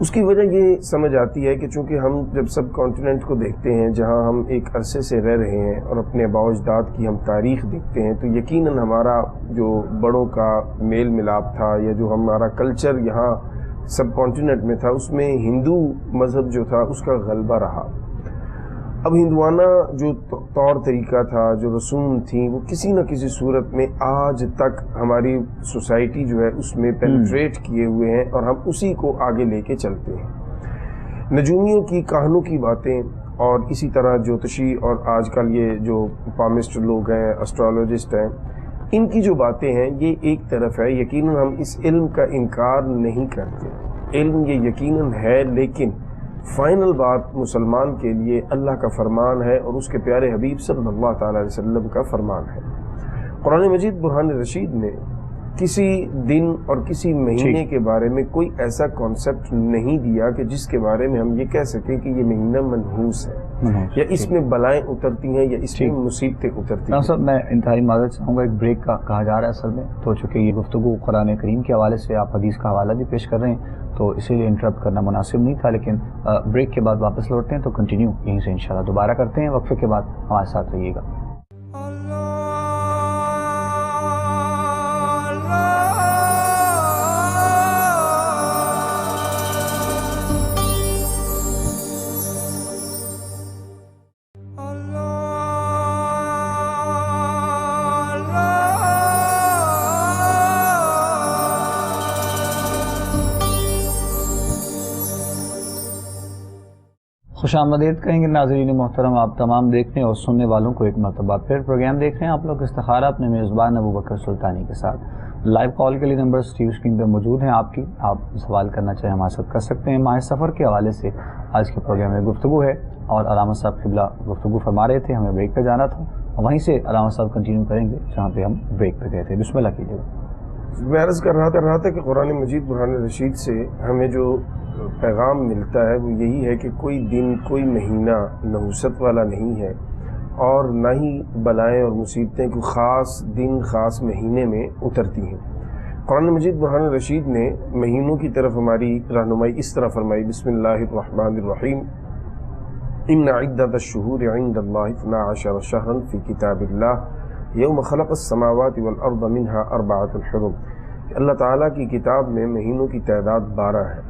اس کی وجہ یہ سمجھ آتی ہے کہ چونکہ ہم جب سب کانٹیننٹ کو دیکھتے ہیں جہاں ہم ایک عرصے سے رہ رہے ہیں اور اپنے آباء و اجداد کی ہم تاریخ دیکھتے ہیں، تو یقیناً ہمارا جو بڑوں کا میل ملاپ تھا یا جو ہمارا کلچر یہاں سب کانٹیننٹ میں تھا، اس میں ہندو مذہب جو تھا اس کا غلبہ رہا۔ اب ہندوانہ جو طور طریقہ تھا، جو رسوم تھیں، وہ کسی نہ کسی صورت میں آج تک ہماری سوسائٹی جو ہے اس میں پینٹریٹ کیے ہوئے ہیں اور ہم اسی کو آگے لے کے چلتے ہیں۔ نجومیوں کی کہانوں کی باتیں اور اسی طرح جوتشی اور آج کل یہ جو پامسٹ لوگ ہیں، اسٹرالوجسٹ ہیں، ان کی جو باتیں ہیں یہ ایک طرف ہے۔ یقیناً ہم اس علم کا انکار نہیں کرتے، علم یہ یقیناً ہے، لیکن فائنل بات مسلمان کے لیے اللہ کا فرمان ہے اور اس کے پیارے حبیب صلی اللہ تعالی علیہ وسلم کا فرمان ہے۔ قرآن مجید برہان رشید نے کسی دن اور کسی مہینے کے بارے میں کوئی ایسا کانسیپٹ نہیں دیا کہ جس کے بارے میں ہم یہ کہہ سکیں کہ یہ مہینہ منحوس ہے یا اس میں بلائیں اترتی ہیں یا اس میں مصیبتیں اترتی ہیں۔ صاحب میں انتہائی معذرت چاہوں گا، ایک بریک کا کہا جا رہا ہے اصل میں، تو چونکہ یہ گفتگو قرآن کریم کے حوالے سے آپ حدیث کا حوالہ بھی پیش کر رہے ہیں تو اسی لیے انٹرپٹ کرنا مناسب نہیں تھا، لیکن بریک کے بعد واپس لوٹتے ہیں تو کنٹینیو یہیں سے انشاءاللہ دوبارہ کرتے ہیں۔ وقفے کے بعد ہمارے ساتھ رہیے گا۔ خوش آمدید کہیں گے ناظرین محترم آپ تمام دیکھنے اور سننے والوں کو ایک مرتبہ پھر پروگرام دیکھ رہے ہیں آپ لوگ استخارہ اپنے میزبان ابوبکر سلطانی کے ساتھ۔ لائیو کال کے لیے نمبرز ٹی وی اسکرین پہ موجود ہیں آپ سوال کرنا چاہیں ہمارے ساتھ کر سکتے ہیں۔ ماہ سفر کے حوالے سے آج کے پروگرام میں گفتگو ہے اور علامہ صاحب قبلہ گفتگو فرما رہے تھے، ہمیں بریک پہ جانا تھا اور وہیں سے علامہ صاحب کنٹینیو کریں گے جہاں پہ ہم بریک پہ گئے تھے۔ بسم اللہ کیجیے گا۔ میں عرض کر رہا تھا کہ قرآن مجید برہان رشید سے ہمیں جو پیغام ملتا ہے وہ یہی ہے کہ کوئی دن کوئی مہینہ نحوست والا نہیں ہے اور نہ ہی بلائیں اور مصیبتیں کوئی خاص دن خاص مہینے میں اترتی ہیں۔ قرآن مجید برہان رشید نے مہینوں کی طرف ہماری رہنمائی اس طرح فرمائی، بسم اللہ الرحمن الرحیم، ان عدۃ الشہور عند اللہ 12 شہرا فی کتاب اللہ یوم خلق السماوات والارض منها 4 حرم، کہ اللہ تعالیٰ کی کتاب میں مہینوں کی تعداد 12 ہے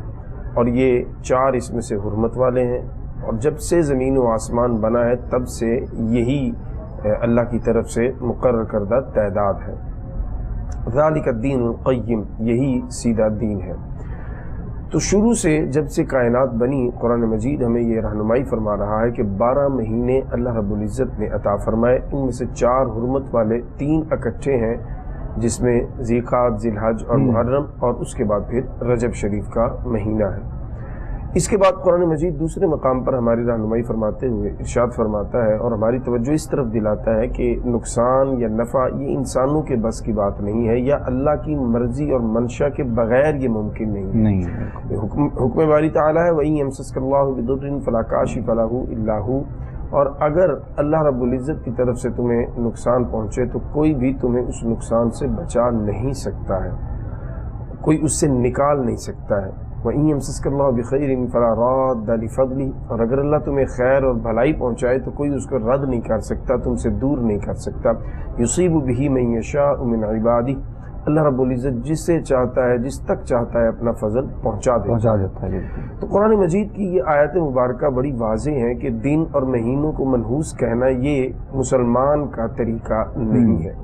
اور یہ 4 اس میں سے حرمت والے ہیں، اور جب سے زمین و آسمان بنا ہے تب سے یہی اللہ کی طرف سے مقرر کردہ تعداد ہے۔ ذالک الدین القیم، یہی سیدھا دین ہے۔ تو شروع سے جب سے کائنات بنی قرآن مجید ہمیں یہ رہنمائی فرما رہا ہے کہ 12 مہینے اللہ رب العزت نے عطا فرمائے، ان میں سے 4 حرمت والے، 3 اکٹھے ہیں جس میں ذیقعد، ذی الحج اور محرم، اور اس کے بعد پھر رجب شریف کا مہینہ ہے۔ اس کے بعد قرآن مجید دوسرے مقام پر ہماری رہنمائی فرماتے ہوئے ارشاد فرماتا ہے اور ہماری توجہ اس طرف دلاتا ہے کہ نقصان یا نفع یہ انسانوں کے بس کی بات نہیں ہے یا اللہ کی مرضی اور منشا کے بغیر یہ ممکن نہیں ہے۔ حکم باری تعالیٰ ہے، وَإِن يَمْسَسْكَ اللَّهُ بِضُرٍّ فَلَا كَاشِفَ لَهُ إِلَّا هُوَ، اور اگر اللہ رب العزت کی طرف سے تمہیں نقصان پہنچے تو کوئی بھی تمہیں اس نقصان سے بچا نہیں سکتا ہے، کوئی اس سے نکال نہیں سکتا ہے۔ وَإِن يَمْسَسْكَ اللَّهُ بِخَيْرٍ فَلَا رَادَّ لِفَضْلِهِ، اور اگر اللہ تمہیں خیر اور بھلائی پہنچائے تو کوئی اس کو رد نہیں کر سکتا، تم سے دور نہیں کر سکتا۔ يُصِيبُ بِهِ مَن يَشَاءُ مِنْ عِبَادِهِ، اللہ رب العزت جسے چاہتا ہے، جس تک چاہتا ہے اپنا فضل پہنچا دیتا ہے۔ تو قرآن مجید کی یہ آیت مبارکہ بڑی واضح ہیں کہ دن اور مہینوں کو منحوس کہنا یہ مسلمان کا طریقہ نہیں ہے۔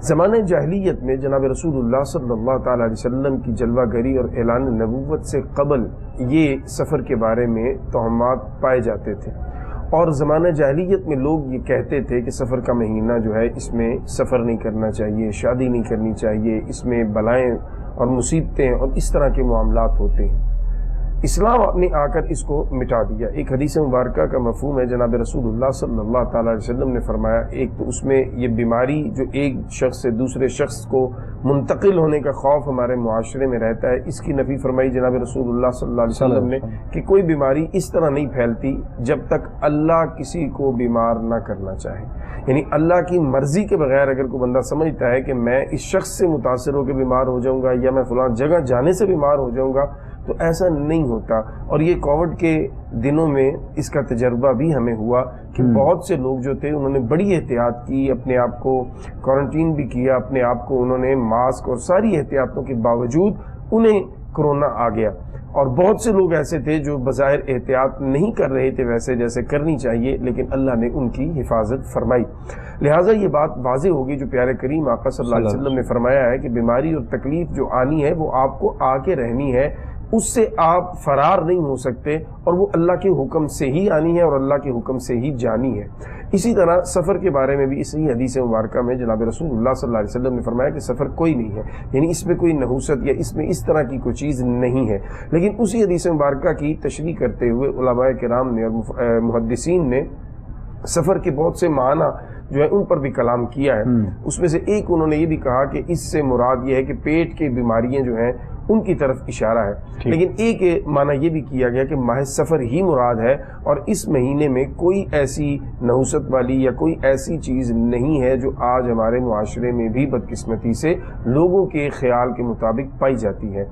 زمانہ جاہلیت میں جناب رسول اللہ صلی اللہ تعالیٰ علیہ وسلم کی جلوہ گری اور اعلان نبوت سے قبل یہ سفر کے بارے میں توہمات پائے جاتے تھے، اور زمانہ جاہلیت میں لوگ یہ کہتے تھے کہ سفر کا مہینہ جو ہے اس میں سفر نہیں کرنا چاہیے، شادی نہیں کرنی چاہیے، اس میں بلائیں اور مصیبتیں اور اس طرح کے معاملات ہوتے ہیں۔ اسلام نے آ کر اس کو مٹا دیا۔ ایک حدیث مبارکہ کا مفہوم ہے، جناب رسول اللہ صلی اللہ تعالیٰ علیہ وسلم نے فرمایا، ایک تو اس میں یہ بیماری جو ایک شخص سے دوسرے شخص کو منتقل ہونے کا خوف ہمارے معاشرے میں رہتا ہے، اس کی نفی فرمائی جناب رسول اللہ صلی اللہ علیہ وسلم نے کہ کوئی بیماری اس طرح نہیں پھیلتی جب تک اللہ کسی کو بیمار نہ کرنا چاہے، یعنی اللہ کی مرضی کے بغیر اگر کوئی بندہ سمجھتا ہے کہ میں اس شخص سے متاثر ہو کے بیمار ہو جاؤں گا یا میں فلاں جگہ جانے سے بیمار ہو جاؤں گا تو ایسا نہیں ہوتا. اور یہ کووڈ کے دنوں میں اس کا تجربہ بھی ہمیں ہوا کہ بہت سے لوگ جو تھے انہوں نے بڑی احتیاط کی, اپنے آپ کو کوارنٹین بھی کیا, اپنے آپ کو انہوں نے ماسک اور ساری احتیاطوں کے باوجود انہیں کرونا آ گیا. اور بہت سے لوگ ایسے تھے جو بظاہر احتیاط نہیں کر رہے تھے ویسے جیسے کرنی چاہیے, لیکن اللہ نے ان کی حفاظت فرمائی. لہٰذا یہ بات واضح ہوگی جو پیارے کریم آقا صلی اللہ علیہ وسلم نے فرمایا ہے کہ بیماری اور تکلیف جو آنی ہے وہ آپ کو آ کے رہنی ہے, اس سے آپ فرار نہیں ہو سکتے, اور وہ اللہ کے حکم سے ہی آنی ہے اور اللہ کے حکم سے ہی جانی ہے. اسی طرح سفر کے بارے میں بھی اسی حدیث مبارکہ میں جناب رسول اللہ صلی اللہ علیہ وسلم نے فرمایا کہ سفر کوئی نہیں ہے, یعنی اس میں کوئی نحوست یا اس میں اس طرح کی کوئی چیز نہیں ہے. لیکن اسی حدیث مبارکہ کی تشریح کرتے ہوئے علماء کرام نے اور محدثین نے سفر کے بہت سے معنی جو ہے ان پر بھی کلام کیا ہے. اس میں سے ایک انہوں نے یہ بھی کہا کہ اس سے مراد یہ ہے کہ پیٹ کی بیماریاں جو ہیں ان کی طرف اشارہ ہے. لیکن ایک معنی یہ بھی کیا گیا کہ ماہ سفر ہی مراد ہے, اور اس مہینے میں کوئی ایسی نحوست والی یا کوئی ایسی چیز نہیں ہے جو آج ہمارے معاشرے میں بھی بدقسمتی سے لوگوں کے خیال کے مطابق پائی جاتی ہے.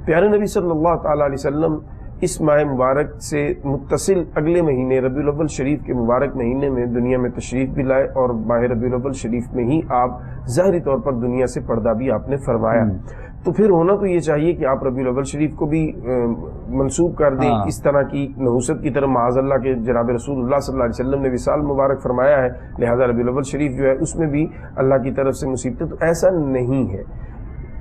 پیارے نبی صلی اللہ تعالیٰ علیہ وسلم اس ماہ مبارک سے متصل اگلے مہینے ربیع الاول شریف کے مبارک مہینے میں دنیا میں تشریف بھی لائے, اور ماہ ربیع الاول شریف میں ہی آپ ظاہری طور پر دنیا سے پردہ بھی آپ نے فرمایا. تو پھر ہونا تو یہ چاہیے کہ آپ ربیع الاول شریف کو بھی منسوب کر دیں اس طرح کی نحوست کی طرف معاذ اللہ کے جناب رسول اللہ صلی اللہ علیہ وسلم نے وصال مبارک فرمایا ہے, لہذا ربیع الاول شریف جو ہے اس میں بھی اللہ کی طرف سے مصیبتیں. تو ایسا نہیں ہے,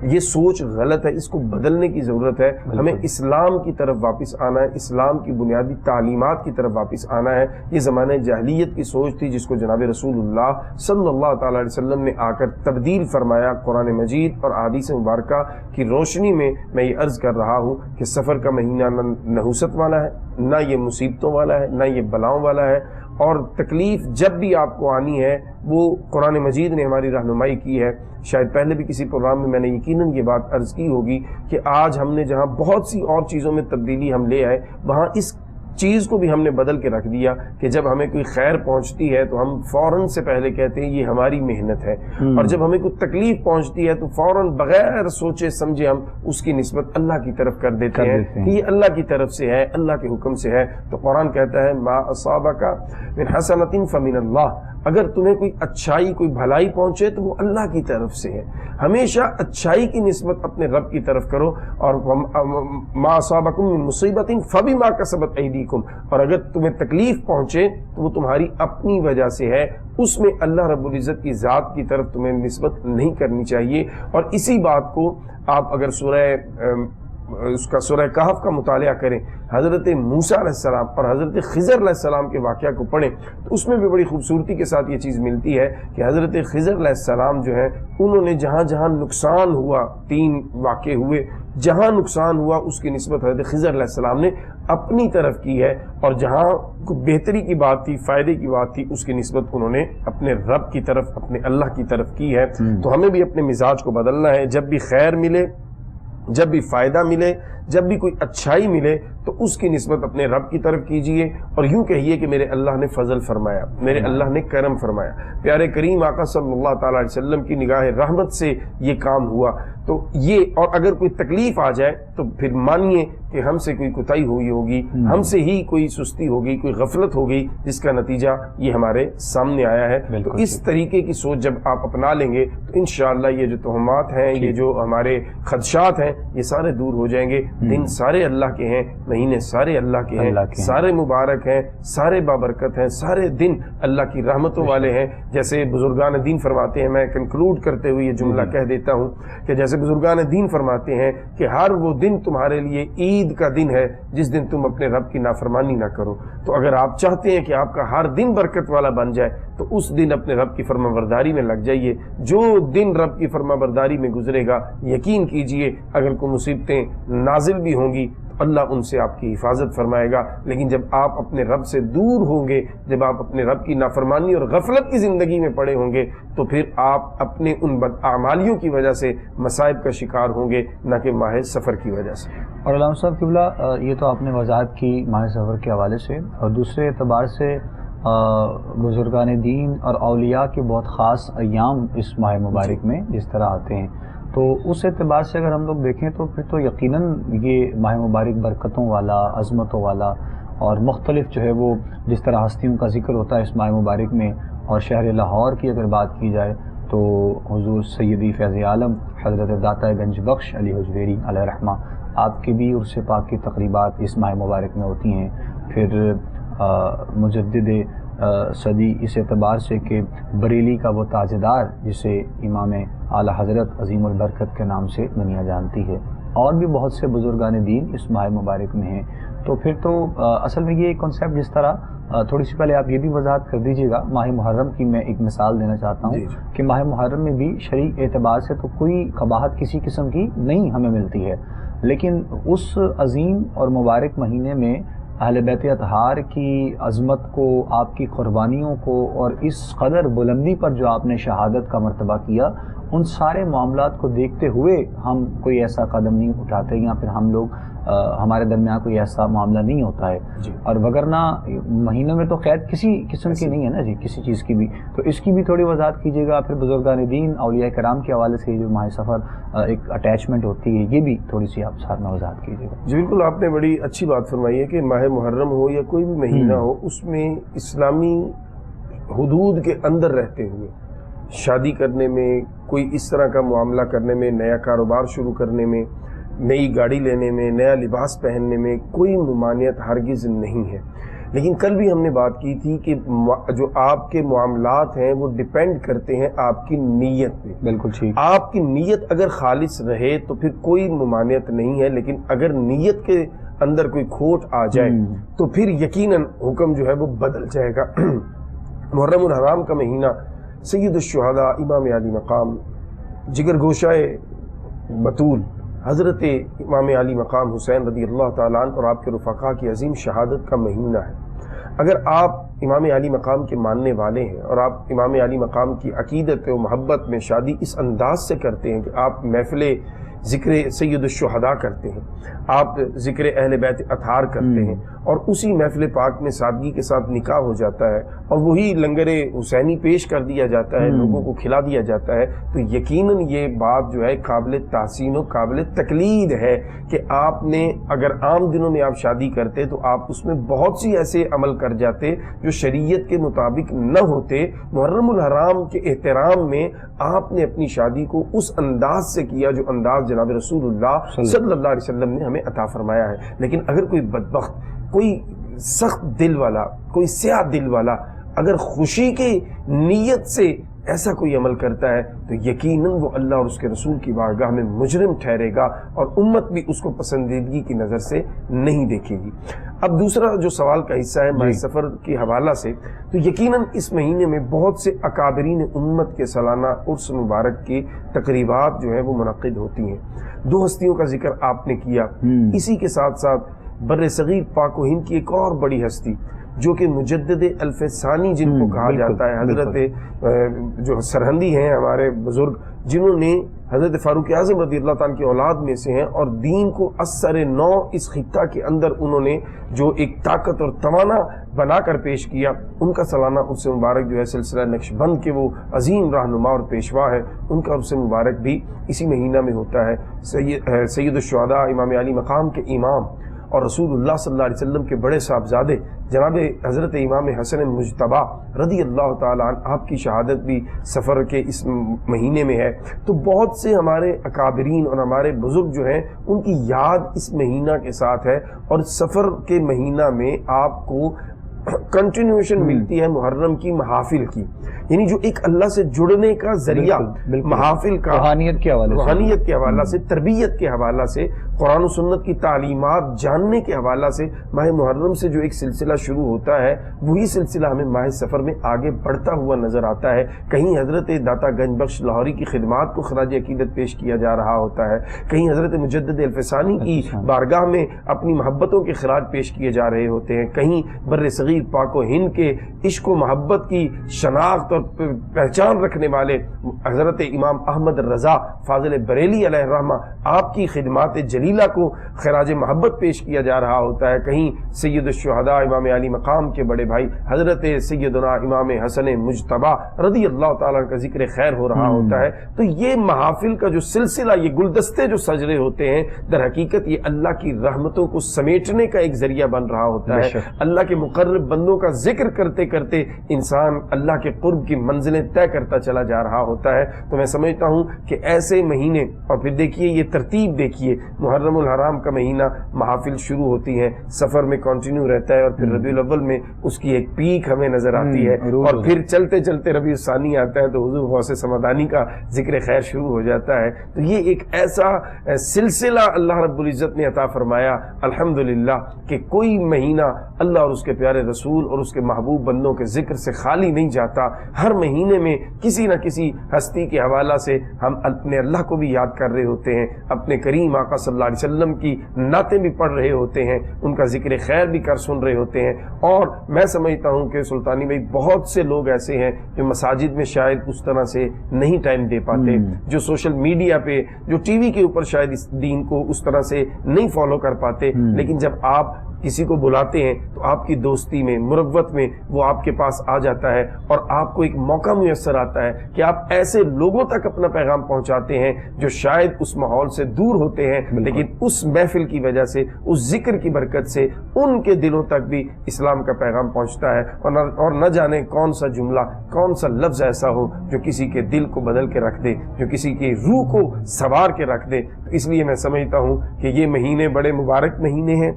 یہ سوچ غلط ہے, اس کو بدلنے کی ضرورت ہے. ہمیں اسلام کی طرف واپس آنا ہے, اسلام کی بنیادی تعلیمات کی طرف واپس آنا ہے. یہ زمانہ جاہلیت کی سوچ تھی جس کو جناب رسول اللہ صلی اللہ تعالیٰ علیہ وسلم نے آ کر تبدیل فرمایا. قرآن مجید اور احادیث مبارکہ کی روشنی میں میں یہ عرض کر رہا ہوں کہ سفر کا مہینہ نہ نحوست والا ہے, نہ یہ مصیبتوں والا ہے, نہ یہ بلاؤں والا ہے, اور تکلیف جب بھی آپ کو آنی ہے وہ قرآن مجید نے ہماری رہنمائی کی ہے. شاید پہلے بھی کسی پروگرام میں نے یقیناً یہ بات عرض کی ہوگی کہ آج ہم نے جہاں بہت سی اور چیزوں میں تبدیلی ہم لے آئے, وہاں اس چیز کو بھی ہم نے بدل کے رکھ دیا کہ جب ہمیں کوئی خیر پہنچتی ہے تو ہم فوراً سے پہلے کہتے ہیں یہ ہماری محنت ہے, اور جب ہمیں کوئی تکلیف پہنچتی ہے تو فوراً بغیر سوچے سمجھے ہم اس کی نسبت اللہ کی طرف کر دیتے ہیں کہ یہ اللہ کی طرف سے ہے, اللہ کے حکم سے ہے. تو قرآن کہتا ہے ما اصابک من حسنۃ فمن اللہ, اگر تمہیں کوئی اچھائی کوئی بھلائی پہنچے تو وہ اللہ کی طرف سے ہے. ہمیشہ اچھائی کی نسبت اپنے رب کی طرف کرو. اور ما اصابکم من مصیبۃ فبما کسبت ایدیکم, اور اگر تمہیں تکلیف پہنچے تو وہ تمہاری اپنی وجہ سے ہے, اس میں اللہ رب العزت کی ذات کی طرف تمہیں نسبت نہیں کرنی چاہیے. اور اسی بات کو آپ اگر سورہ کہف کا مطالعہ کریں, حضرت موسیٰ علیہ السلام اور حضرت خضر علیہ السلام کے واقعہ کو پڑھیں تو اس میں بھی بڑی خوبصورتی کے ساتھ یہ چیز ملتی ہے کہ حضرت خضر علیہ السلام جو ہیں انہوں نے جہاں جہاں نقصان ہوا, 3 واقع ہوئے, جہاں نقصان ہوا اس کی نسبت حضرت خضر علیہ السلام نے اپنی طرف کی ہے, اور جہاں بہتری کی بات تھی, فائدے کی بات تھی, اس کی نسبت انہوں نے اپنے رب کی طرف, اپنے اللہ کی طرف کی ہے. تو ہمیں بھی اپنے مزاج کو بدلنا ہے. جب بھی خیر ملے, جب بھی فائدہ ملے, جب بھی کوئی اچھائی ملے تو اس کی نسبت اپنے رب کی طرف کیجئے, اور یوں کہیے کہ میرے اللہ نے فضل فرمایا, میرے اللہ نے کرم فرمایا. پیارے کریم آقا صلی اللہ تعالیٰ علیہ وسلم کی نگاہ رحمت سے یہ کام ہوا. تو یہ, اور اگر کوئی تکلیف آ جائے تو پھر مانیے کہ ہم سے کوئی کوتاہی ہوئی ہوگی, ہم سے ہی کوئی سستی ہوگی, کوئی غفلت ہوگی, جس کا نتیجہ یہ ہمارے سامنے آیا ہے. تو اس طریقے کی سوچ جب آپ اپنا لیں گے تو انشاءاللہ یہ جو تہمات ہیں, یہ جو ہمارے خدشات ہیں, یہ سارے دور ہو جائیں گے. دن سارے اللہ کے ہیں, مہینے سارے اللہ کے ہیں, سارے مبارک ہیں, سارے بابرکت ہیں, سارے دن اللہ کی رحمتوں والے ہیں. جیسے بزرگان دین فرماتے ہیں, میں کنکلوڈ کرتے ہوئے یہ جملہ کہہ دیتا ہوں کہ جیسے بزرگان دین فرماتے ہیں کہ ہر وہ دن تمہارے لیے عید کا دن ہے جس دن تم اپنے رب کی نافرمانی نہ کرو. تو اگر آپ چاہتے ہیں کہ آپ کا ہر دن برکت والا بن جائے تو اس دن اپنے رب کی فرما برداری میں لگ جائیے. جو دن رب کی فرما برداری میں گزرے گا, یقین کیجئے اگر کوئی مصیبتیں نازل بھی ہوں گی تو اللہ ان سے آپ کی حفاظت فرمائے گا. لیکن جب آپ اپنے رب سے دور ہوں گے, جب آپ اپنے رب کی نافرمانی اور غفلت کی زندگی میں پڑے ہوں گے, تو پھر آپ اپنے ان بداعمالیوں کی وجہ سے مصائب کا شکار ہوں گے, نہ کہ ماہ سفر کی وجہ سے. اور علامہ صاحب قبلہ, یہ تو آپ نے وضاحت کی ماہ سفر کے حوالے سے, اور دوسرے اعتبار سے بزرگان دین اور اولیاء کے بہت خاص ایام اس ماہ مبارک میں جس طرح آتے ہیں, تو اس اعتبار سے اگر ہم لوگ دیکھیں تو پھر تو یقیناً یہ ماہ مبارک برکتوں والا، عظمتوں والا، اور مختلف جو ہے وہ جس طرح ہستیوں کا ذکر ہوتا ہے اس ماہ مبارک میں، اور شہر لاہور کی اگر بات کی جائے تو حضور سیدی فیض عالم حضرت داتا گنج بخش علی حجویری علیہ رحمہ آپ کی بھی عرس پاک کی تقریبات اس ماہ مبارک میں ہوتی ہیں. پھر مجدد صدی اس اعتبار سے کہ بریلی کا وہ تاجدار جسے امام اعلیٰ حضرت عظیم البرکت کے نام سے دنیا جانتی ہے، اور بھی بہت سے بزرگان دین اس ماہ مبارک میں ہیں. تو پھر تو اصل میں یہ کنسیپٹ جس طرح تھوڑی سی پہلے آپ یہ بھی وضاحت کر دیجیے گا، ماہ محرم کی میں ایک مثال دینا چاہتا ہوں کہ ماہ محرم میں بھی شرعی اعتبار سے تو کوئی قباحت کسی قسم کی نہیں ہمیں ملتی ہے، لیکن اس عظیم اور مبارک مہینے میں اہل بیت اطہار کی عظمت کو، آپ کی قربانیوں کو، اور اس قدر بلندی پر جو آپ نے شہادت کا مرتبہ کیا، ان سارے معاملات کو دیکھتے ہوئے ہم کوئی ایسا قدم نہیں اٹھاتے، یا پھر ہم لوگ ہمارے درمیان کوئی ایسا معاملہ نہیں ہوتا ہے. اور وگرنہ مہینوں میں تو قید کسی قسم کی نہیں ہے نا جی، کسی چیز کی بھی. تو اس کی بھی تھوڑی وضاحت کیجیے گا. پھر بزرگان دین، اولیاء کرام کے حوالے سے جو ماہ سفر ایک اٹیچمنٹ ہوتی ہے، یہ بھی تھوڑی سی آپ ساتھ میں وضاحت کیجیے گا. جی بالکل، آپ نے بڑی اچھی بات فرمائی ہے کہ ماہ محرم ہو یا کوئی بھی مہینہ ہو، اس میں اسلامی حدود کے اندر رہتے ہوئے شادی کرنے میں، کوئی اس طرح کا معاملہ کرنے میں، نیا کاروبار شروع کرنے میں، نئی گاڑی لینے میں، نیا لباس پہننے میں کوئی ممانعت ہرگز نہیں ہے. لیکن کل بھی ہم نے بات کی تھی کہ جو آپ کے معاملات ہیں وہ ڈیپینڈ کرتے ہیں آپ کی نیت پہ. بالکل ٹھیک. آپ کی نیت اگر خالص رہے تو پھر کوئی ممانعت نہیں ہے، لیکن اگر نیت کے اندر کوئی کھوٹ آ جائے تو پھر یقیناً حکم جو ہے وہ بدل جائے گا. محرم الحرام کا مہینہ سید الشہداء امام علی مقام جگر گوشہ بطول حضرت امام علی مقام حسین رضی اللہ تعالیٰ عنہ اور آپ کے رفقا کی عظیم شہادت کا مہینہ ہے. اگر آپ امام علی مقام کے ماننے والے ہیں اور آپ امام علی مقام کی عقیدت و محبت میں شادی اس انداز سے کرتے ہیں کہ آپ محفل ذکر سید الشہداء کرتے ہیں، آپ ذکر اہل بیت اطہار کرتے ہیں، اور اسی محفل پاک میں سادگی کے ساتھ نکاح ہو جاتا ہے اور وہی لنگر حسینی پیش کر دیا جاتا ہے، لوگوں کو کھلا دیا جاتا ہے، تو یقیناً یہ بات جو ہے قابل تحسین و قابل تقلید ہے کہ آپ نے اگر عام دنوں میں آپ شادی کرتے تو آپ اس میں بہت سی ایسے عمل کر جاتے جو شریعت کے مطابق نہ ہوتے. محرم الحرام کے احترام میں آپ نے اپنی شادی کو اس انداز سے کیا جو انداز جناب رسول اللہ صلی اللہ علیہ وسلم نے ہمیں عطا فرمایا ہے. لیکن اگر کوئی بدبخت، کوئی سخت دل والا، کوئی سیاہ دل والا اگر خوشی کی نیت سے ایسا کوئی عمل کرتا ہے تو یقیناً وہ اللہ اور اس کے رسول کی بارگاہ میں مجرم ٹھہرے گا، اور امت بھی اس کو پسندیدگی کی نظر سے نہیں دیکھے گی. اب دوسرا جو سوال کا حصہ ہے ماہ سفر کے حوالہ سے، تو یقیناً اس مہینے میں بہت سے اکابرین امت کے سالانہ عرس مبارک کی تقریبات جو ہیں وہ منعقد ہوتی ہیں. دو ہستیوں کا ذکر آپ نے کیا، اسی کے ساتھ ساتھ بر صغیر پاک و ہند کی ایک اور بڑی ہستی جو کہ مجدد الف ثانی جن کو کہا جاتا ہے، حضرت جو سرہندی ہیں ہمارے بزرگ، جنہوں نے حضرت فاروق اعظم رضی اللہ تعالیٰ کی اولاد میں سے ہیں، اور دین کو اثر نو اس خطہ کے اندر انہوں نے جو ایک طاقت اور توانا بنا کر پیش کیا، ان کا سالانہ عرس مبارک جو ہے سلسلہ نقش بند کے وہ عظیم رہنما اور پیشوا ہے، ان کا عرس مبارک بھی اسی مہینہ میں ہوتا ہے. سید الشہداء امام علی مقام کے امام اور رسول اللہ صلی اللہ علیہ وسلم کے بڑے صاحبزادے جناب حضرت امام حسن مجتبیٰ رضی اللہ تعالیٰ عنہ، آپ کی شہادت بھی سفر کے اس مہینے میں ہے. تو بہت سے ہمارے اکابرین اور ہمارے بزرگ جو ہیں ان کی یاد اس مہینہ کے ساتھ ہے، اور سفر کے مہینہ میں آپ کو کنٹینیوشن ملتی ہے محرم کی محافل کی، یعنی جو ایک اللہ سے جڑنے کا ذریعہ محافل کا، روحانیت کے حوالہ سے، تربیت کے حوالہ سے، قرآن و سنت کی تعلیمات جاننے کے حوالہ سے ماہ محرم سے جو ایک سلسلہ شروع ہوتا ہے، وہی سلسلہ ہمیں ماہ سفر میں آگے بڑھتا ہوا نظر آتا ہے. کہیں حضرت داتا گنج بخش لاہوری کی خدمات کو خراج عقیدت پیش کیا جا رہا ہوتا ہے، کہیں حضرت مجدد الف ثانی کی بارگاہ میں اپنی محبتوں کے خراج پیش کیے جا رہے ہوتے ہیں، کہیں بر صغیر کشمیر پاک و ہند کے عشق و محبت کی شناخت اور پہچان رکھنے والے حضرت امام احمد رضا فاضل بریلی علیہ الرحمہ آپ کی خدمات جلیلہ کو خراج محبت پیش کیا جا رہا ہوتا ہے، کہیں سید الشہداء امام علی مقام کے بڑے بھائی حضرت سیدنا امام حسن مجتبی رضی اللہ تعالیٰ کا ذکر خیر ہو رہا ہوتا ہے، تو یہ محافل کا جو سلسلہ، یہ گلدستے جو سج رہے ہوتے ہیں، در حقیقت یہ اللہ کی رحمتوں کو سمیٹنے کا ایک ذریعہ بن رہا ہوتا ہے۔ اللہ کے مقرب بندوں کا ذکر کرتے کرتے انسان اللہ کے قرب کی منزلیں طے کرتا چلا جا رہا ہوتا ہے۔ تو میں سمجھتا ہوں کہ ایسے مہینے، اور پھر دیکھیے یہ ترتیب دیکھیے، محرم الحرام کا مہینہ محافل شروع ہوتی ہیں، سفر میں کنٹینیو رہتا ہے، اور پھر ربیع الاول میں اس کی ایک پیک ہمیں نظر آتی ہے، اور پھر چلتے چلتے ربیع الثانی آتا ہے تو حضور غوث سمدانی کا ذکر خیر شروع ہو جاتا ہے۔ تو یہ ایک ایسا سلسلہ اللہ رب العزت نے عطا فرمایا الحمدللہ کہ کوئی مہینہ اللہ اور اس کے پیارے رسول اور اس کے محبوب بندوں کے ذکر سے خالی نہیں جاتا۔ ہر مہینے میں کسی نہ کسی ہستی کے حوالہ سے ہم اپنے اللہ کو بھی یاد کر رہے ہوتے ہیں، اپنے کریم آقا صلی اللہ علیہ وسلم کی نعتیں بھی پڑھ رہے ہوتے ہیں، ان کا ذکر خیر بھی کر سن رہے ہوتے ہیں۔ اور میں سمجھتا ہوں کہ سلطانی بھائی بہت سے لوگ ایسے ہیں جو مساجد میں شاید اس طرح سے نہیں ٹائم دے پاتے، جو سوشل میڈیا پہ، جو ٹی وی کے اوپر شاید اس دین کو اس طرح سے نہیں فالو کر پاتے، لیکن جب آپ کسی کو بلاتے ہیں تو آپ کی دوستی میں، مروت میں وہ آپ کے پاس آ جاتا ہے، اور آپ کو ایک موقع میسر آتا ہے کہ آپ ایسے لوگوں تک اپنا پیغام پہنچاتے ہیں جو شاید اس ماحول سے دور ہوتے ہیں، لیکن اس محفل کی وجہ سے، اس ذکر کی برکت سے ان کے دلوں تک بھی اسلام کا پیغام پہنچتا ہے، اور نہ جانے کون سا جملہ، کون سا لفظ ایسا ہو جو کسی کے دل کو بدل کے رکھ دے، جو کسی کی روح کو سنوار کے رکھ دے۔ اس لیے میں سمجھتا ہوں کہ یہ مہینے بڑے مبارک مہینے ہیں،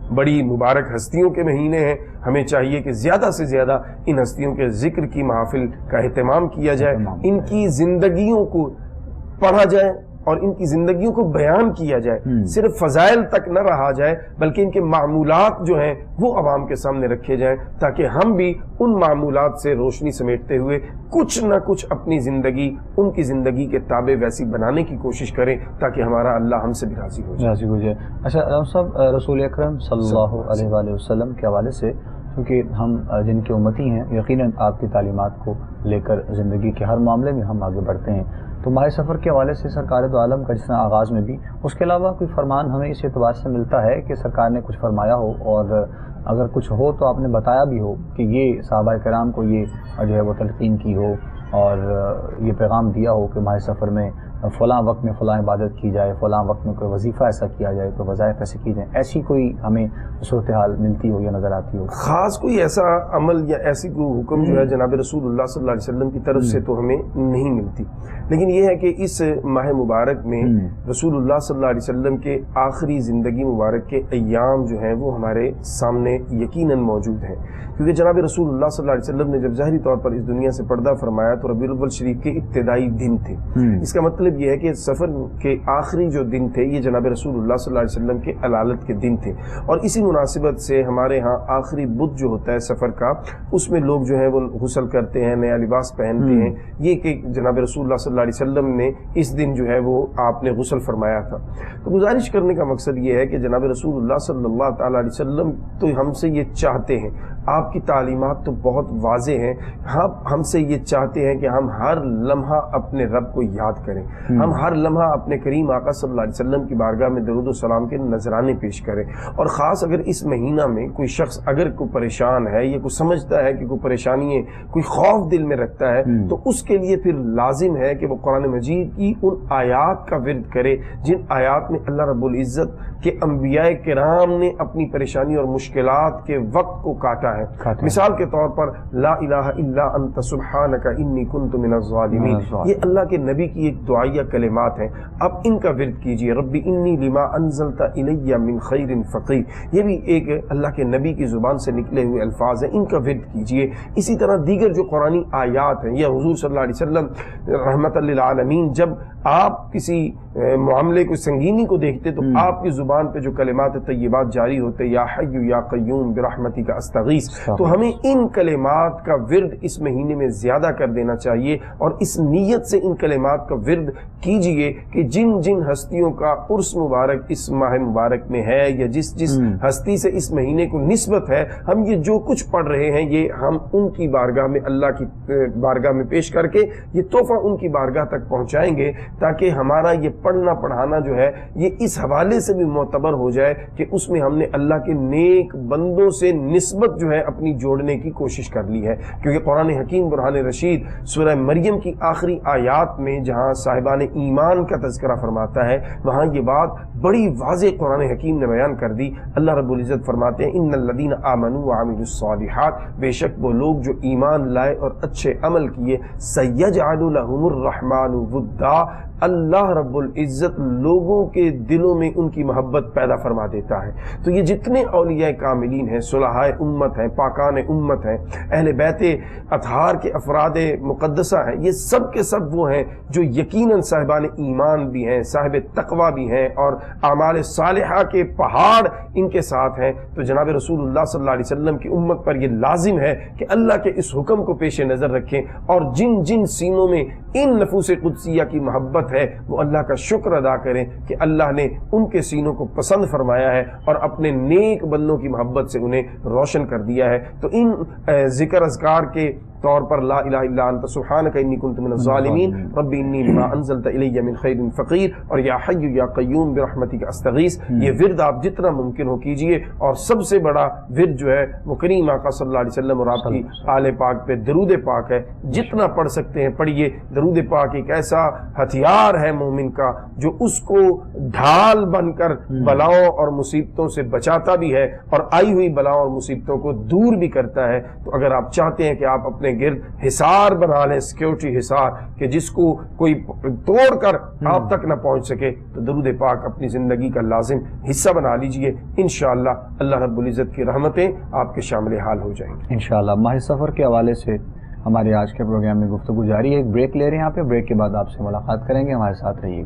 بڑی مبارک ہستیوں کے مہینے ہیں۔ ہمیں چاہیے کہ زیادہ سے زیادہ ان ہستیوں کے ذکر کی محافل کا اہتمام کیا جائے، ان کی زندگیوں کو پڑھا جائے اور ان کی زندگیوں کو بیان کیا جائے، صرف فضائل تک نہ رہا جائے بلکہ ان کے معمولات جو ہیں وہ عوام کے سامنے رکھے جائیں، تاکہ ہم بھی ان معمولات سے روشنی سمیٹتے ہوئے کچھ نہ کچھ اپنی زندگی ان کی زندگی کے تابع ویسی بنانے کی کوشش کریں، تاکہ ہمارا اللہ ہم سے بھی راضی ہو جائے۔ اچھا صاحب، رسول اکرم صلی اللہ علیہ وآلہ وسلم کے حوالے سے، کیونکہ ہم جن کے امتی ہیں یقیناً آپ کی تعلیمات کو لے کر زندگی کے ہر معاملے میں ہم آگے بڑھتے ہیں، تو ماہ سفر کے حوالے سے سرکار دو عالم کا جس طرح آغاز میں بھی، اس کے علاوہ کوئی فرمان ہمیں اس اعتبار سے ملتا ہے کہ سرکار نے کچھ فرمایا ہو، اور اگر کچھ ہو تو آپ نے بتایا بھی ہو کہ یہ صحابہ کرام کو یہ جو ہے وہ تلقین کی ہو اور یہ پیغام دیا ہو کہ ماہ سفر میں فلاں وقت میں فلاں عبادت کی جائے، فلاں وقت میں کوئی وظیفہ ایسا کیا جائے، کوئی وظائف ایسے کی جائیں، ایسی کوئی ہمیں صورتحال ملتی ہو یا نظر آتی ہو؟ خاص کوئی ایسا عمل یا ایسی کوئی حکم جو ہے جناب رسول اللہ صلی اللہ علیہ وسلم کی طرف سے تو ہمیں نہیں ملتی، لیکن یہ ہے کہ اس ماہ مبارک میں رسول اللہ صلی اللہ علیہ وسلم کے آخری زندگی مبارک کے ایام جو ہیں وہ ہمارے سامنے یقیناً موجود ہیں، کیونکہ جناب رسول اللہ صلی اللہ علیہ وسلم نے جب ظاہری طور پر اس دنیا سے پردہ فرمایا تو ربیع الاول شریف کے ابتدائی دن تھے۔ اس کا مطلب یہ ہے کہ سفر کے آخری جو دن تھے یہ جناب رسول اللہ صلی اللہ علیہ وسلم کے علالت کے دن تھے، اور اسی مناسبت سے ہمارے ہاں آخری بدھ جو ہوتا ہے سفر کا، اس میں لوگ جو ہیں وہ غسل کرتے ہیں، نیا لباس پہنتے ہیں، یہ کہ جناب رسول اللہ صلی اللہ علیہ وسلم نے اس دن جو ہے وہ آپ نے غسل فرمایا تھا۔ تو گزارش کرنے کا مقصد یہ ہے کہ جناب رسول اللہ صلی اللہ تعالیٰ علیہ وسلم تو ہم سے یہ چاہتے ہیں، آپ کی تعلیمات تو بہت واضح ہیں، ہم سے یہ چاہتے ہیں کہ ہم ہر لمحہ اپنے رب کو یاد کریں، ہم ہر لمحہ اپنے کریم آقا صلی اللہ علیہ وسلم کی بارگاہ میں درود و سلام کے نذرانے پیش کریں، اور خاص اگر اس مہینہ میں کوئی شخص اگر کوئی پریشان ہے یا کوئی سمجھتا ہے کہ کوئی پریشانی ہے، کوئی خوف دل میں رکھتا ہے، تو اس کے لیے پھر لازم ہے کہ وہ قرآن مجید کی ان آیات کا ورد کرے جن آیات میں اللہ رب العزت کے انبیاء کرام نے اپنی پریشانی اور مشکلات کے وقت کو کاٹا ہے۔ مثال کے طور پر لا الہ الا انت سبحانک انی کنت من الظالمین، یہ اللہ کے نبی کی ایک دعائیہ کلمات ہیں، اب ان کا ورد کیجئے۔ ربی انی لما انزلت الی من خیر فقیر، یہ بھی ایک اللہ کے نبی کی زبان سے نکلے ہوئے الفاظ ہیں، ان کا ورد کیجئے۔ اسی طرح دیگر جو قرآنی آیات ہیں، یا حضور صلی اللہ علیہ وسلم رحمت للعالمین جب آپ کسی معاملے کو سنگینی کو دیکھتے تو آپ کی زبان پہ جو کلمات طیبات جاری ہوتے یا حی یا قیوم برحمتک استغیث، تو ہمیں ان کلمات کا ورد اس مہینے میں زیادہ کر دینا چاہیے، اور اس نیت سے ان کلمات کا ورد کیجئے کہ جن جن ہستیوں کا عرس مبارک اس ماہ مبارک میں ہے، یا جس جس ہستی سے اس مہینے کو نسبت ہے، ہم یہ جو کچھ پڑھ رہے ہیں یہ ہم ان کی بارگاہ میں، اللہ کی بارگاہ میں پیش کر کے یہ تحفہ ان کی بارگاہ تک پہنچائیں گے، تاکہ ہمارا یہ پڑھنا پڑھانا جو ہے یہ اس حوالے سے بھی معتبر ہو جائے کہ اس میں ہم نے اللہ کے نیک بندوں سے نسبت جو ہے اپنی جوڑنے کی کوشش کر لی ہے۔ کیونکہ قرآن حکیم برہان رشید سورہ مریم کی آخری آیات میں جہاں صاحبان ایمان کا تذکرہ فرماتا ہے، وہاں یہ بات بڑی واضح قرآن حکیم نے بیان کر دی۔ اللہ رب العزت فرماتے ہیں ان الذین آمنوا وعملوا الصالحات، بے شک وہ لوگ جو ایمان لائے اور اچھے عمل کیے، سیجعل لهم الرحمن ودا، اللہ رب العزت لوگوں کے دلوں میں ان کی محبت پیدا فرما دیتا ہے۔ تو یہ جتنے اولیاء کاملین ہیں، صلحاء امت ہیں، پاکان امت ہیں، اہل بیت اطہار کے افراد مقدسہ ہیں، یہ سب کے سب وہ ہیں جو یقیناً صاحبان ایمان بھی ہیں، صاحب تقوی بھی ہیں، اور اعمال صالحہ کے پہاڑ ان کے ساتھ ہیں۔ تو جناب رسول اللہ صلی اللہ علیہ وسلم کی امت پر یہ لازم ہے کہ اللہ کے اس حکم کو پیش نظر رکھیں، اور جن جن سینوں میں ان نفوس قدسیہ کی محبت ہے وہ اللہ کا شکر ادا کریں کہ اللہ نے ان کے سینوں کو پسند فرمایا ہے اور اپنے نیک بندوں کی محبت سے انہیں روشن کر دیا ہے۔ تو ان ذکر اذکار کے طور پر لا الہ الا انت سبحانک انی کنت من الظالمین، رب انی لما انزلت الی من خیر فقیر، اور یا حی یا قیوم برحمتک استغیث، یہ ورد آپ جتنا ممکن ہو کیجئے۔ اور سب سے بڑا ورد جو ہے وہ کریم آقا صلی اللہ علیہ وسلم اور آپ کی آل پاک پہ درود پاک ہے، جتنا پڑھ سکتے ہیں پڑھیے۔ درود پاک ایک ایسا ہتھیار ہے مومن کا جو اس کو ڈھال بن کر بلاؤں اور مصیبتوں سے بچاتا بھی ہے، اور آئی ہوئی بلاؤں اور مصیبتوں کو دور بھی کرتا ہے۔ تو اگر آپ چاہتے ہیں کہ آپ اپنے گرد حصار بنا لیں، سیکیورٹی حصار، کہ جس کو کوئی توڑ کر آپ تک نہ پہنچ سکے، تو درود پاک اپنی زندگی کا لازم حصہ بنا لیجئے۔ انشاءاللہ اللہ رب العزت کی رحمتیں آپ کے شامل حال ہو جائیں گی انشاءاللہ۔ ماہ سفر کے حوالے سے ہمارے آج کے پروگرام میں گفتگو جاری ہے، ایک بریک لے رہے ہیں یہاں پہ، بریک کے بعد آپ سے ملاقات کریں گے، ہمارے ساتھ رہیے۔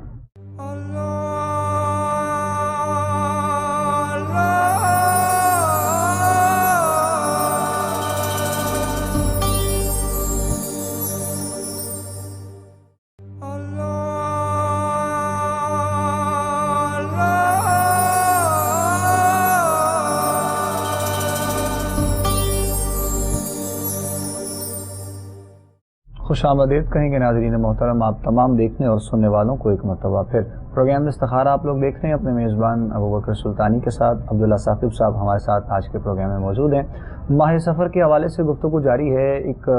خوش آمدید کہیں گے ناظرین محترم آپ تمام دیکھنے اور سننے والوں کو ایک مرتبہ پھر۔ پروگرام استخارہ آپ لوگ دیکھ رہے ہیں اپنے میزبان ابوبکر سلطانی کے ساتھ۔ عبداللہ ثاقب صاحب ہمارے ساتھ آج کے پروگرام میں موجود ہیں۔ ماہ سفر کے حوالے سے گفتگو جاری ہے۔ ایک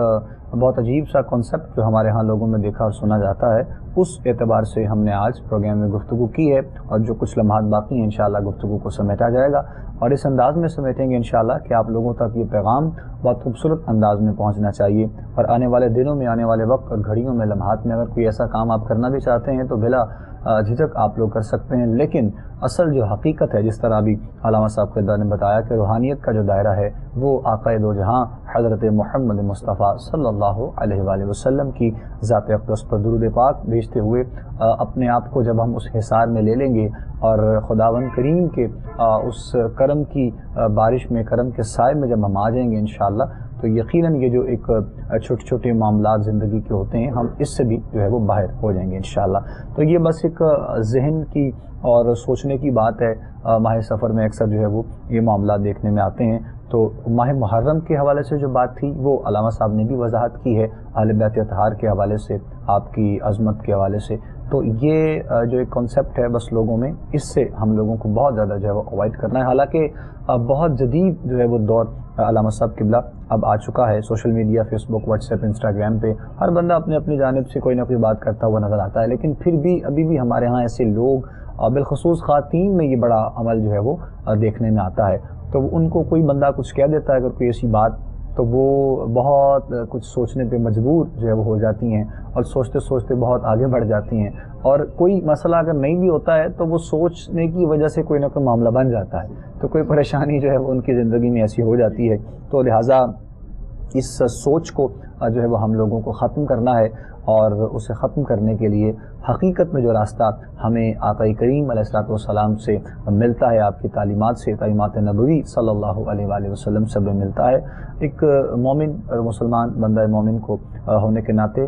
بہت عجیب سا کانسیپٹ جو ہمارے ہاں لوگوں میں دیکھا اور سنا جاتا ہے، اس اعتبار سے ہم نے آج پروگرام میں گفتگو کی ہے، اور جو کچھ لمحات باقی ہیں انشاءاللہ گفتگو کو سمیٹا جائے گا، اور اس انداز میں سمیٹیں گے انشاءاللہ کہ آپ لوگوں تک یہ پیغام بہت خوبصورت انداز میں پہنچنا چاہیے، اور آنے والے دنوں میں، آنے والے وقت اور گھڑیوں میں، لمحات میں اگر کوئی ایسا کام آپ کرنا بھی چاہتے ہیں تو بلا جھجک آپ لوگ کر سکتے ہیں۔ لیکن اصل جو حقیقت ہے، جس طرح ابھی علامہ صاحب قدہ نے بتایا کہ روحانیت کا جو دائرہ ہے وہ آقا دو جہاں حضرت محمد مصطفیٰ صلی اللہ علیہ وآلہ وسلم کی ذات اقدس پر درود پاک بھیجتے ہوئے اپنے آپ کو جب ہم اس حصار میں لے لیں گے اور خداوند کریم کے اس کرم کی بارش میں، کرم کے سائے میں جب ہم آ جائیں گے انشاءاللہ، تو یقیناً یہ جو ایک چھوٹے چھوٹے معاملات زندگی کے ہوتے ہیں، ہم اس سے بھی جو ہے وہ باہر ہو جائیں گے انشاءاللہ۔ تو یہ بس ایک ذہن کی اور سوچنے کی بات ہے۔ ماہ سفر میں اکثر جو ہے وہ یہ معاملات دیکھنے میں آتے ہیں۔ تو ماہ محرم کے حوالے سے جو بات تھی وہ علامہ صاحب نے بھی وضاحت کی ہے، اہل بیت اطہار کے حوالے سے، آپ کی عظمت کے حوالے سے۔ تو یہ جو ایک کانسیپٹ ہے بس لوگوں میں، اس سے ہم لوگوں کو بہت زیادہ جو ہے وہ اوائڈ کرنا ہے۔ حالانکہ بہت جدید جو ہے وہ دور علامہ صاحب قبلہ اب آ چکا ہے، سوشل میڈیا، فیس بک، واٹس ایپ، انسٹاگرام پہ ہر بندہ اپنی جانب سے کوئی نہ کوئی بات کرتا ہوا نظر آتا ہے، لیکن پھر بھی ابھی بھی ہمارے ہاں ایسے لوگ، بالخصوص خواتین میں یہ بڑا عمل جو ہے وہ دیکھنے میں آتا ہے۔ تو ان کو کوئی بندہ کچھ کہہ دیتا ہے اگر کوئی ایسی بات، تو وہ بہت کچھ سوچنے پہ مجبور جو ہے وہ ہو جاتی ہیں، اور سوچتے سوچتے بہت آگے بڑھ جاتی ہیں، اور کوئی مسئلہ اگر نہیں بھی ہوتا ہے تو وہ سوچنے کی وجہ سے کوئی نہ کوئی معاملہ بن جاتا ہے، تو کوئی پریشانی جو ہے وہ ان کی زندگی میں ایسی ہو جاتی ہے۔ تو لہٰذا اس سوچ کو جو ہے وہ ہم لوگوں کو ختم کرنا ہے، اور اسے ختم کرنے کے لیے حقیقت میں جو راستہ ہمیں آقا کریم علیہ الصلوۃ والسلام سے ملتا ہے، آپ کی تعلیمات سے، تعلیمات نبوی صلی اللہ علیہ وآلہ وسلم سے ملتا ہے، ایک مومن اور مسلمان بندہ مومن کو ہونے کے ناطے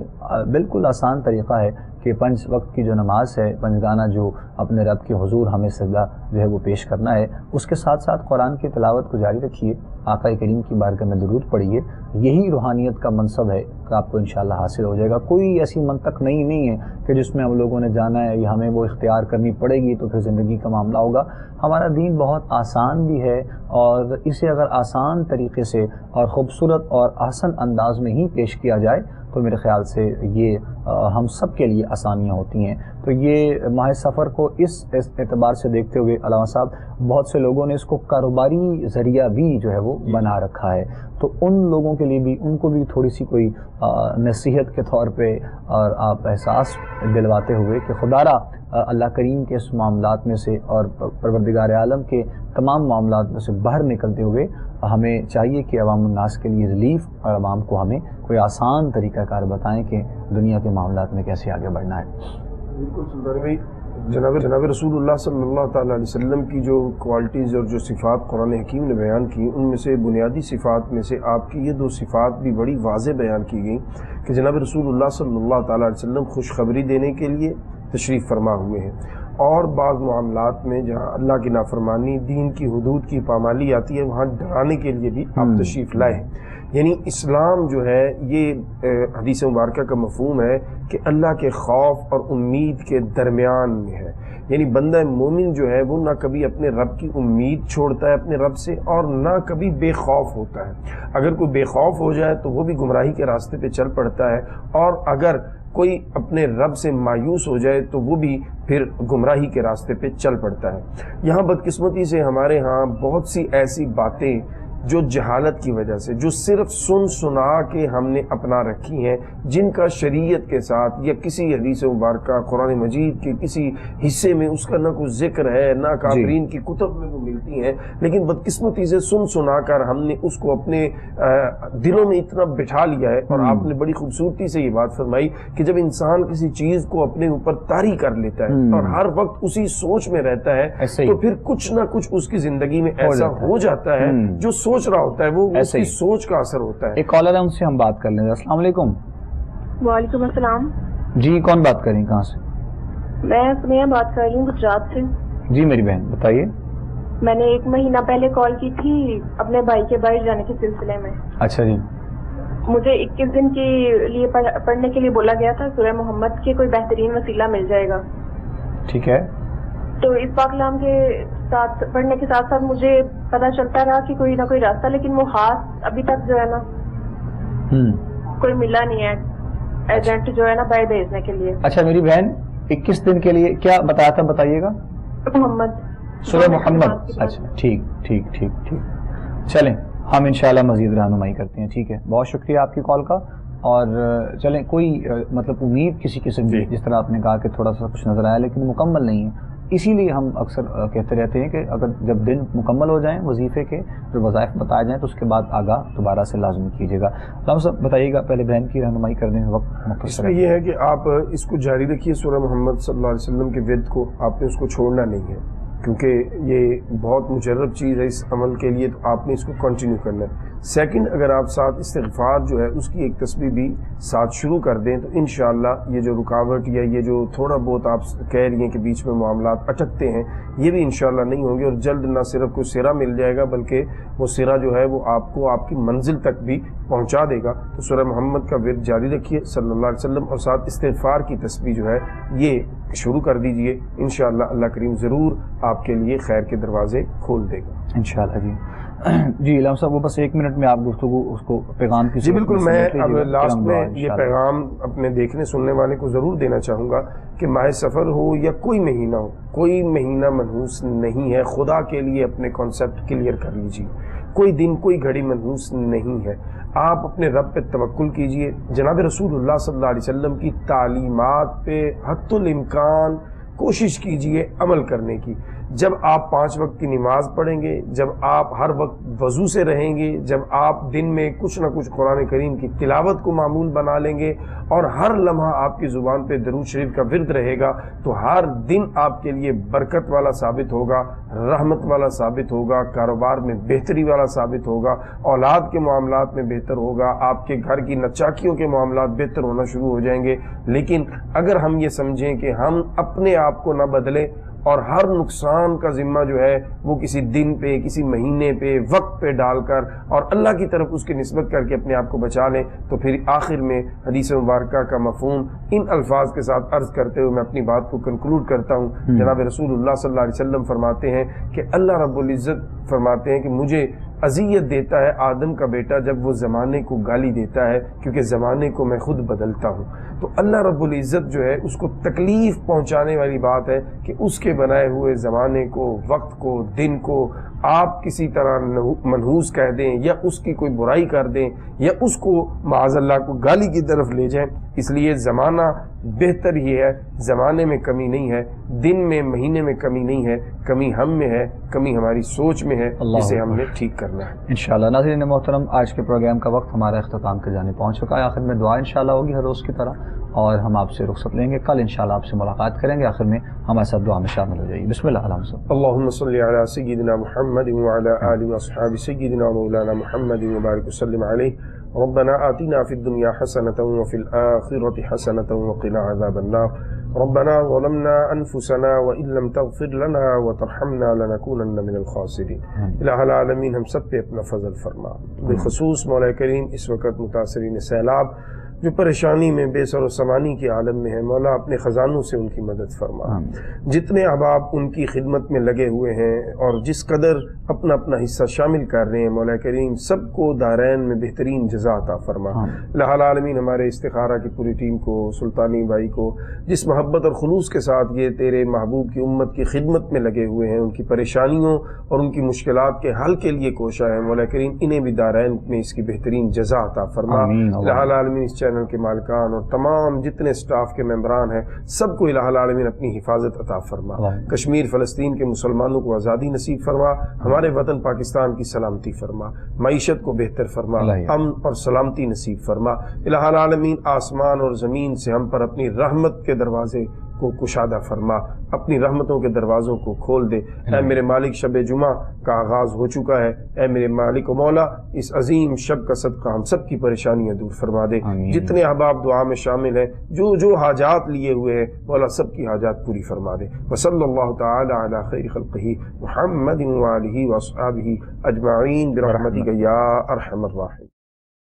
بالکل آسان طریقہ ہے کہ 5 وقت کی جو نماز ہے، 5 گانا جو اپنے رب کے حضور ہمیں سجدہ جو ہے وہ پیش کرنا ہے، اس کے ساتھ ساتھ قرآن کی تلاوت کو جاری رکھیے، آقا کریم کی بارگاہ میں درود پڑھیے۔ یہی روحانیت کا منصب ہے کہ آپ کو انشاءاللہ حاصل ہو جائے گا۔ کوئی ایسی منطق نہیں ہے کہ جس میں ہم لوگوں نے جانا ہے یا ہمیں وہ اختیار کرنی پڑے گی تو پھر زندگی کا معاملہ ہوگا۔ ہمارا دین بہت آسان بھی ہے، اور اسے اگر آسان طریقے سے اور خوبصورت اور احسن انداز میں ہی پیش کیا جائے تو میرے خیال سے یہ ہم سب کے لیے آسانیاں ہوتی ہیں۔ تو یہ ماہ سفر کو اس اعتبار سے دیکھتے ہوئے علامہ صاحب بہت سے لوگوں نے اس کو کاروباری ذریعہ بھی جو ہے وہ بنا رکھا ہے، تو ان لوگوں کے لیے بھی، ان کو بھی تھوڑی سی کوئی نصیحت کے طور پہ اور آپ احساس دلواتے ہوئے کہ خدا را اللہ کریم کے اس معاملات میں سے اور پروردگار عالم کے تمام معاملات میں سے باہر نکلتے ہوئے ہمیں چاہیے کہ عوام الناس کے لیے ریلیف، اور عوام کو ہمیں کوئی آسان طریقہ کار بتائیں کہ دنیا کے معاملات میں کیسے آگے بڑھنا ہے۔ بالکل سلطان بھائی، جناب رسول اللہ صلی اللہ تعالیٰ علیہ وسلم کی جو کوالٹیز اور جو صفات قرآن حکیم نے بیان کی، ان میں سے بنیادی صفات میں سے آپ کی یہ 2 صفات بھی بڑی واضح بیان کی گئیں کہ جناب رسول اللہ صلی اللہ تعالیٰ علیہ وسلم خوشخبری دینے کے لیے تشریف فرما ہوئے ہیں، اور بعض معاملات میں جہاں اللہ کی نافرمانی، دین کی حدود کی پامالی آتی ہے، وہاں ڈرانے کے لیے بھی آپ تشریف لائے ہیں۔ یعنی اسلام جو ہے یہ حدیث مبارکہ کا مفہوم ہے کہ اللہ کے خوف اور امید کے درمیان میں ہے۔ یعنی بندہ مومن جو ہے وہ نہ کبھی اپنے رب کی امید چھوڑتا ہے اپنے رب سے، اور نہ کبھی بے خوف ہوتا ہے۔ اگر کوئی بے خوف ہو جائے تو وہ بھی گمراہی کے راستے پہ چل پڑتا ہے، اور اگر کوئی اپنے رب سے مایوس ہو جائے تو وہ بھی پھر گمراہی کے راستے پہ چل پڑتا ہے۔ یہاں بدقسمتی سے ہمارے ہاں بہت سی ایسی باتیں جو جہالت کی وجہ سے، جو صرف سن سنا کے ہم نے اپنا رکھی ہیں، جن کا شریعت کے ساتھ یا کسی حدیث مبارکہ قرآن مجید کے کسی حصے میں اس کا نہ کوئی ذکر ہے، نہ کافرین کی کتب میں وہ ملتی ہیں، لیکن بدقسمتی سے سن سنا کر ہم نے اس کو اپنے دلوں میں اتنا بٹھا لیا ہے۔ اور آپ نے بڑی خوبصورتی سے یہ بات فرمائی کہ جب انسان کسی چیز کو اپنے اوپر طاری کر لیتا ہے اور ہر وقت اسی سوچ میں رہتا ہے تو پھر کچھ نہ کچھ اس کی زندگی میں ایسا ہو جاتا ہے جو سوچ رہا ہوتا ہے وہ اس کی سوچ کا اثر ہوتا ہے۔ ایک کالر ہے، ان سے ہم بات کر لیں گے۔ السلام علیکم۔ وعلیکم السلام جی، کون بات کر رہی ہیں، کہاں سے؟ میں سمیہ بات کر رہی ہوں گجرات سے۔ جی میری بہن بتائیے۔ میں نے 1 مہینہ پہلے کال کی تھی اپنے بھائی کے باہر جانے کے سلسلے میں۔ اچھا جی۔ مجھے 21 دن کے لیے پڑھنے کے لیے بولا گیا تھا سورہ محمد کے کوئی بہترین وسیلہ مل جائے گا۔ ٹھیک ہے۔ تو اس پاک کلام کے ساتھ پڑھنے کے ساتھ ساتھ مجھے پتہ چلتا رہا کہ کوئی نہ کوئی راستہ، لیکن وہ ہاتھ ابھی تک جو ہے نا کوئی ملا نہیں ہے، ایجنٹ جو ہے نا باہر بھیجنے کے لیے۔ اچھا میری بہن 21 دن کے لیے کیا بتایا تھا، بتائیے گا۔ محمد، سورہ محمد۔ اچھا ٹھیک ٹھیک ٹھیک ٹھیک، چلیں ہم انشاءاللہ مزید رہنمائی کرتے ہیں۔ ٹھیک ہے، بہت شکریہ آپ کی کال کا۔ اور چلیں کوئی مطلب امید کسی قسم کی، جس طرح آپ نے کہا کہ تھوڑا سا کچھ نظر آیا لیکن مکمل نہیں ہے، اسی لیے ہم اکثر کہتے رہتے ہیں کہ اگر جب دن مکمل ہو جائیں وظیفے کے جو وظائف بتائے جائیں تو اس کے بعد آگاہ دوبارہ سے لازمی کیجیے گا۔ علامہ صاحب بتائیے گا، پہلے بہن کی رہنمائی کرنے میں وقت مختصر اس میں یہ ہے کہ آپ اس کو جاری رکھیے، سورہ محمد صلی اللہ علیہ وسلم کے ورد کو آپ نے اس کو چھوڑنا نہیں ہے، کیونکہ یہ بہت مجرب چیز ہے اس عمل کے لیے، تو آپ نے اس کو کنٹینیو کرنا ہے۔ سیکنڈ، اگر آپ ساتھ استغفار جو ہے اس کی ایک تسبیح بھی ساتھ شروع کر دیں تو انشاءاللہ یہ جو رکاوٹ یا یہ جو تھوڑا بہت آپ کہہ رہی ہیں کہ بیچ میں معاملات اٹکتے ہیں، یہ بھی انشاءاللہ نہیں ہوں گے، اور جلد نہ صرف کوئی سرا مل جائے گا بلکہ وہ سرا جو ہے وہ آپ کو آپ کی منزل تک بھی پہنچا دے گا۔ تو سورہ محمد کا ورد جاری رکھیے صلی اللہ علیہ وسلم، اور ساتھ استغفار کی تسبیح جو ہے یہ شروع کر دیجئے، انشاءاللہ اللہ کریم ضرور آپ کے لیے خیر کے دروازے کھول دے گا انشاءاللہ۔ جی جی علامہ صاحب، وہ بس 1 منٹ میں آپ گفتگو اس کو پیغام کی جی بالکل، میں اب لاسٹ میں یہ پیغام اپنے دیکھنے سننے والے کو ضرور دینا چاہوں گا کہ ماہ سفر ہو یا کوئی مہینہ ہو، کوئی مہینہ منحوس نہیں ہے۔ خدا کے لیے اپنے کانسیپٹ کلیئر کر لیجیے، کوئی دن کوئی گھڑی منحوس نہیں ہے۔ آپ اپنے رب پہ توکل کیجئے، جناب رسول اللہ صلی اللہ علیہ وسلم کی تعلیمات پہ حتی الامکان کوشش کیجئے عمل کرنے کی۔ جب آپ 5 وقت کی نماز پڑھیں گے، جب آپ ہر وقت وضو سے رہیں گے، جب آپ دن میں کچھ نہ کچھ قرآن کریم کی تلاوت کو معمول بنا لیں گے اور ہر لمحہ آپ کی زبان پہ درود شریف کا ورد رہے گا، تو ہر دن آپ کے لیے برکت والا ثابت ہوگا، رحمت والا ثابت ہوگا، کاروبار میں بہتری والا ثابت ہوگا، اولاد کے معاملات میں بہتر ہوگا، آپ کے گھر کی نچاکیوں کے معاملات بہتر ہونا شروع ہو جائیں گے۔ لیکن اگر ہم یہ سمجھیں کہ ہم اپنے آپ کو نہ بدلیں اور ہر نقصان کا ذمہ جو ہے وہ کسی دن پہ، کسی مہینے پہ، وقت پہ ڈال کر اور اللہ کی طرف اس کی نسبت کر کے اپنے آپ کو بچا لیں، تو پھر آخر میں حدیث مبارکہ کا مفہوم ان الفاظ کے ساتھ عرض کرتے ہوئے میں اپنی بات کو کنکلوڈ کرتا ہوں۔ جناب رسول اللہ صلی اللہ علیہ وسلم فرماتے ہیں کہ اللہ رب العزت فرماتے ہیں کہ مجھے اذیت دیتا ہے آدم کا بیٹا جب وہ زمانے کو گالی دیتا ہے، کیونکہ زمانے کو میں خود بدلتا ہوں۔ تو اللہ رب العزت جو ہے اس کو تکلیف پہنچانے والی بات ہے کہ اس کے بنائے ہوئے زمانے کو، وقت کو، دن کو آپ کسی طرح منحوس کہہ دیں یا اس کی کوئی برائی کر دیں یا اس کو معاذ اللہ کو گالی کی طرف لے جائیں۔ اس لیے زمانہ بہتر ہی ہے، زمانے میں کمی نہیں ہے، دن میں، مہینے میں کمی نہیں ہے، کمی ہم میں ہے، کمی ہماری سوچ میں ہے، جسے ہم نے ٹھیک کرنا ہے۔ انشاءاللہ ناظرین محترم، آج کے پروگرام کا وقت ہمارا اختتام کی جانب پہنچ چکا ہے۔ آخر میں دعا انشاءاللہ ہوگی ہر روز کی طرح، اور ہم آپ سے رخصت لیں گے، کل انشاءاللہ آپ سے ملاقات کریں گے۔ آخر میں ہمارے ساتھ دعا میں شامل ہو جائیے۔ بسم اللہ الحمد للہ۔ اللہم صلی علی سیدنا محمد وعلی آلہ واصحاب سیدنا مولانا محمد وبارک وسلم علیہ۔ ربنا آتنا فی الدنیا حسنۃ وفی الآخرۃ حسنۃ وقنا عذاب النار۔ ربنا ظلمنا انفسنا وان لم تغفر لنا وترحمنا لنکونن من الخاسرین۔ الہ العالمین ہم سب پہ اپنا فضل فرما، بالخصوص مولا کریم اس وقت متاثرین سیلاب جو پریشانی میں، بے سر و سامانی کے عالم میں ہے، مولا اپنے خزانوں سے ان کی مدد فرما۔ جتنے احباب ان کی خدمت میں لگے ہوئے ہیں اور جس قدر اپنا اپنا حصہ شامل کر رہے ہیں، مولا کریم سب کو دارین میں بہترین جزا عطا فرما۔ الہ العالمین ہمارے استخارہ کی پوری ٹیم کو، سلطانی بھائی کو، جس محبت اور خلوص کے ساتھ یہ تیرے محبوب کی امت کی خدمت میں لگے ہوئے ہیں، ان کی پریشانیوں اور ان کی مشکلات کے حل کے لیے کوشاں ہیں، مولا کریم انہیں بھی دارین میں اس کی بہترین جزا عطا فرما۔ الہ العالمین اس چینل کے مالکان اور تمام جتنے سٹاف کے ممبران ہیں سب کو الہ العالمین اپنی حفاظت عطا فرما۔ کشمیر فلسطین کے مسلمانوں کو آزادی نصیب فرما، ہمارے وطن پاکستان کی سلامتی فرما، معیشت کو بہتر فرما، امن اور سلامتی نصیب فرما۔ الہ العالمین آسمان اور زمین سے ہم پر اپنی رحمت کے دروازے کو کشادہ فرما، اپنی رحمتوں کے دروازوں کو کھول دے۔ اے میرے مالک، شب جمعہ کا آغاز ہو چکا ہے، اے میرے مالک و مولا اس عظیم شب کا صدقہ ہم سب کی پریشانیاں دور فرما دے۔ جتنے احباب دعا میں شامل ہیں، جو حاجات لیے ہوئے ہیں، مولا سب کی حاجات پوری فرما دے۔ وصلی اللہ تعالی علی خیر خلقہ محمد وآلہ واصحابہ اجمعین برحمتک یا ارحم الراحمین۔